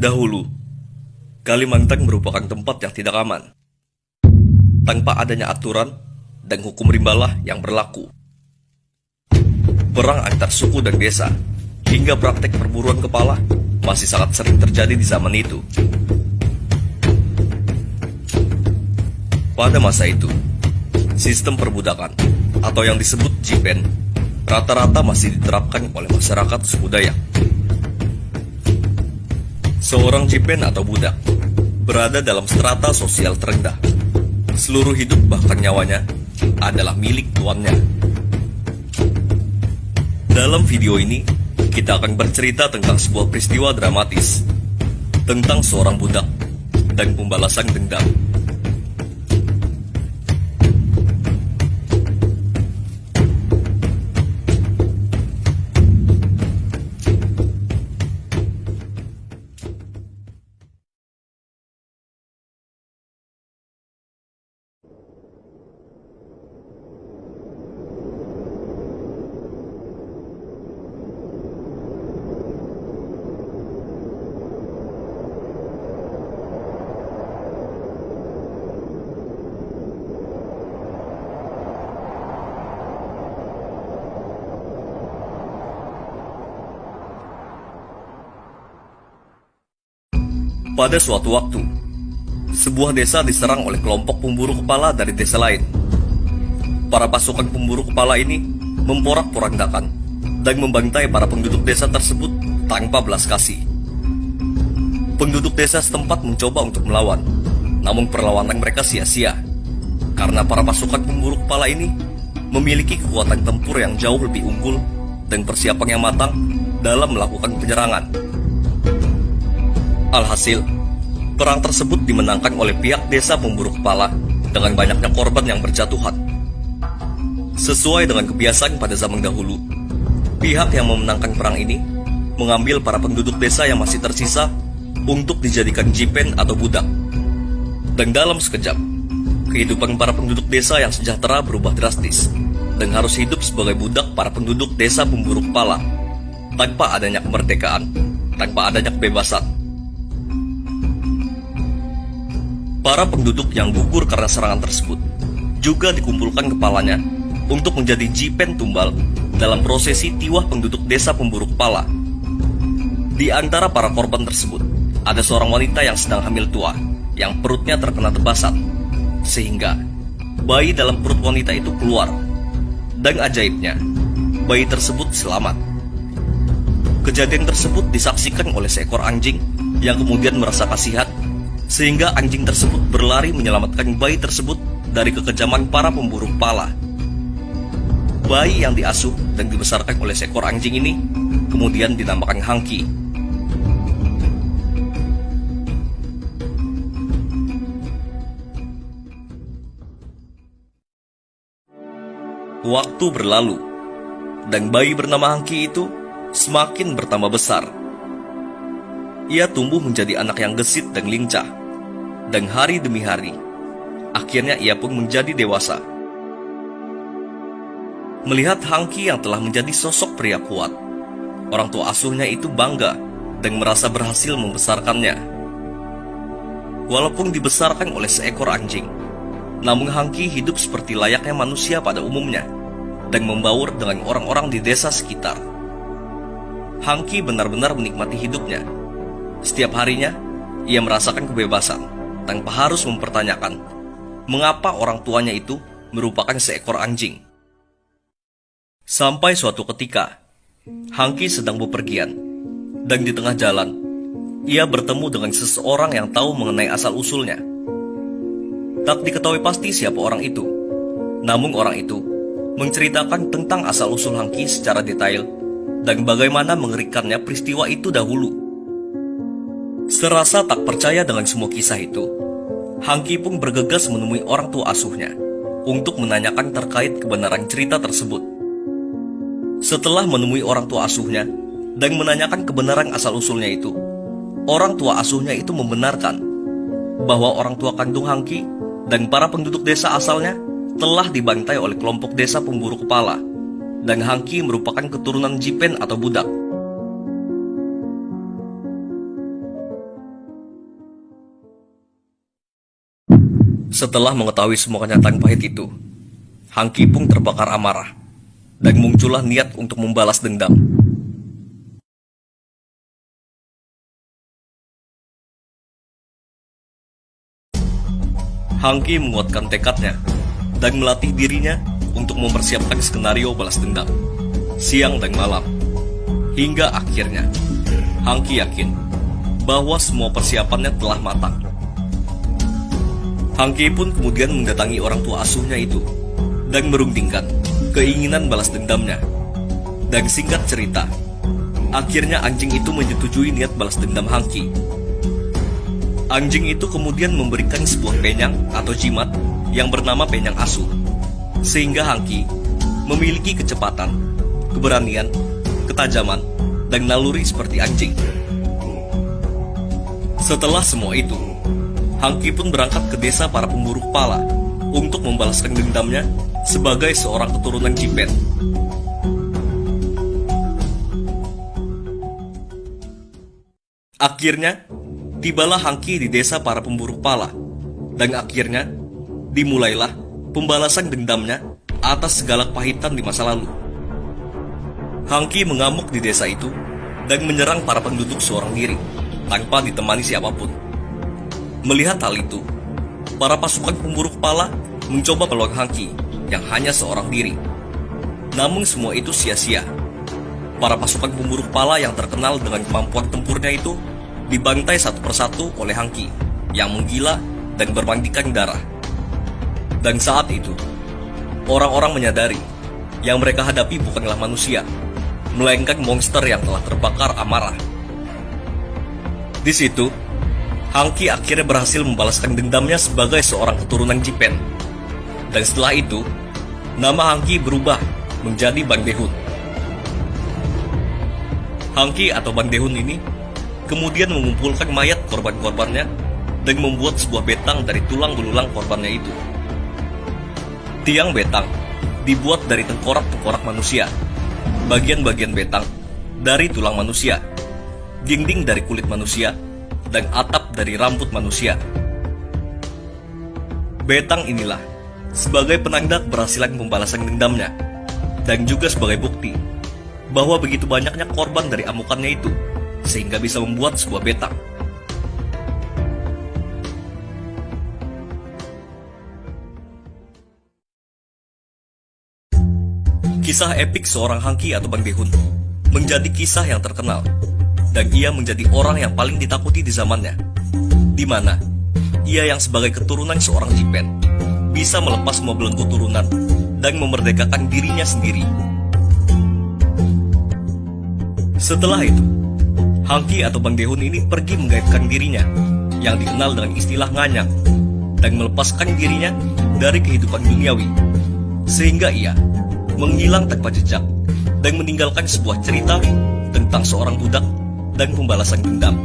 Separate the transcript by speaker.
Speaker 1: Dahulu, Kalimantan merupakan tempat yang tidak aman. Tanpa adanya aturan dan hukum rimbalah yang berlaku. Perang antar suku dan desa, hingga praktek perburuan kepala masih sangat sering terjadi di zaman itu. Pada masa itu, sistem perbudakan atau yang disebut jipen rata-rata masih diterapkan oleh masyarakat suku Dayak. Seorang jipen atau budak berada dalam strata sosial terendah. Seluruh hidup bahkan nyawanya adalah milik tuannya. Dalam video ini, kita akan bercerita tentang sebuah peristiwa dramatis, tentang seorang budak dan pembalasan dendam. Pada suatu waktu, sebuah desa diserang oleh kelompok pemburu kepala dari desa lain. Para pasukan pemburu kepala ini memporak-porandakan dan membantai para penduduk desa tersebut tanpa belas kasih. Penduduk desa setempat mencoba untuk melawan, namun perlawanan mereka sia-sia karena para pasukan pemburu kepala ini memiliki kekuatan tempur yang jauh lebih unggul dan persiapan yang matang dalam melakukan penyerangan. Alhasil, perang tersebut dimenangkan oleh pihak desa pemburu kepala dengan banyaknya korban yang berjatuhan. Sesuai dengan kebiasaan pada zaman dahulu, pihak yang memenangkan perang ini mengambil para penduduk desa yang masih tersisa untuk dijadikan jipen atau budak. Dan dalam sekejap, kehidupan para penduduk desa yang sejahtera berubah drastis dan harus hidup sebagai budak para penduduk desa pemburu kepala, tanpa adanya kemerdekaan, tanpa adanya kebebasan. Para penduduk yang gugur karena serangan tersebut juga dikumpulkan kepalanya untuk menjadi jipen tumbal dalam prosesi tiwah penduduk desa pemburu kepala. Di antara para korban tersebut, ada seorang wanita yang sedang hamil tua, yang perutnya terkena tebasan, sehingga bayi dalam perut wanita itu keluar. Dan ajaibnya, bayi tersebut selamat. Kejadian tersebut disaksikan oleh seekor anjing yang kemudian merasa kasihan, sehingga anjing tersebut berlari menyelamatkan bayi tersebut dari kekejaman para pemburu kepala. Bayi yang diasuh dan dibesarkan oleh seekor anjing ini kemudian dinamakan Hangki. Waktu berlalu, dan bayi bernama Hangki itu semakin bertambah besar. Ia tumbuh menjadi anak yang gesit dan lincah. Dan hari demi hari, akhirnya ia pun menjadi dewasa. Melihat Hangki yang telah menjadi sosok pria kuat, orang tua asuhnya itu bangga dan merasa berhasil membesarkannya. Walaupun dibesarkan oleh seekor anjing, namun Hangki hidup seperti layaknya manusia pada umumnya dan membaur dengan orang-orang di desa sekitar. Hangki benar-benar menikmati hidupnya. Setiap harinya, ia merasakan kebebasan tanpa harus mempertanyakan mengapa orang tuanya itu merupakan seekor anjing. Sampai suatu ketika, Hangki sedang bepergian, dan di tengah jalan, ia bertemu dengan seseorang yang tahu mengenai asal-usulnya. Tak diketahui pasti siapa orang itu, namun orang itu menceritakan tentang asal-usul Hangki secara detail dan bagaimana mengerikannya peristiwa itu dahulu. Serasa tak percaya dengan semua kisah itu, Hangki pun bergegas menemui orang tua asuhnya untuk menanyakan terkait kebenaran cerita tersebut. Setelah menemui orang tua asuhnya dan menanyakan kebenaran asal-usulnya itu, orang tua asuhnya itu membenarkan bahwa orang tua kandung Hangki dan para penduduk desa asalnya telah dibantai oleh kelompok desa pemburu kepala, dan Hangki merupakan keturunan jipen atau budak. Setelah mengetahui semua kenyataan pahit itu, Hangki pun terbakar amarah, dan muncullah niat untuk membalas dendam. Hangki menguatkan tekadnya, dan melatih dirinya untuk mempersiapkan skenario balas dendam, siang dan malam. Hingga akhirnya, Hangki yakin bahwa semua persiapannya telah matang. Hangki pun kemudian mendatangi orang tua asuhnya itu dan merundingkan keinginan balas dendamnya. Dan singkat cerita, akhirnya anjing itu menyetujui niat balas dendam Hangki. Anjing itu kemudian memberikan sebuah penyang atau jimat yang bernama penyang asuh, sehingga Hangki memiliki kecepatan, keberanian, ketajaman, dan naluri seperti anjing. Setelah semua itu, Hangki pun berangkat ke desa para pemburu kepala untuk membalaskan dendamnya sebagai seorang keturunan Jipen. Akhirnya, tibalah Hangki di desa para pemburu kepala, dan akhirnya dimulailah pembalasan dendamnya atas segala kepahitan di masa lalu. Hangki mengamuk di desa itu dan menyerang para penduduk seorang diri tanpa ditemani siapapun. Melihat hal itu, para pasukan pemburu kepala mencoba melawan Hangki yang hanya seorang diri. Namun semua itu sia-sia. Para pasukan pemburu kepala yang terkenal dengan kemampuan tempurnya itu dibantai satu persatu oleh Hangki yang menggila dan bermandikan darah. Dan saat itu, orang-orang menyadari yang mereka hadapi bukanlah manusia, melainkan monster yang telah terbakar amarah. Di situ, Hangki akhirnya berhasil membalaskan dendamnya sebagai seorang keturunan Jipen. Dan setelah itu, nama Hangki berubah menjadi Bang Dehun. Hangki atau Bang Dehun ini kemudian mengumpulkan mayat korban-korbannya dan membuat sebuah betang dari tulang belulang korbannya itu. Tiang betang dibuat dari tengkorak-tengkorak manusia, bagian-bagian betang dari tulang manusia, dinding dari kulit manusia, dan atap dari rambut manusia. Betang inilah sebagai penanda keberhasilan pembalasan dendamnya, dan juga sebagai bukti bahwa begitu banyaknya korban dari amukannya itu, sehingga bisa membuat sebuah betang. Kisah epik seorang Hangki atau Bang Dehun menjadi kisah yang terkenal, dan ia menjadi orang yang paling ditakuti di zamannya, di mana ia yang sebagai keturunan seorang Jipen bisa melepas semua belenggu turunan dan memerdekakan dirinya sendiri. Setelah itu, Hangki atau Bang Dehun ini pergi menggaibkan dirinya yang dikenal dengan istilah nganyang dan melepaskan dirinya dari kehidupan duniawi, sehingga ia menghilang tanpa jejak dan meninggalkan sebuah cerita tentang seorang budak dan pembalasan dendam.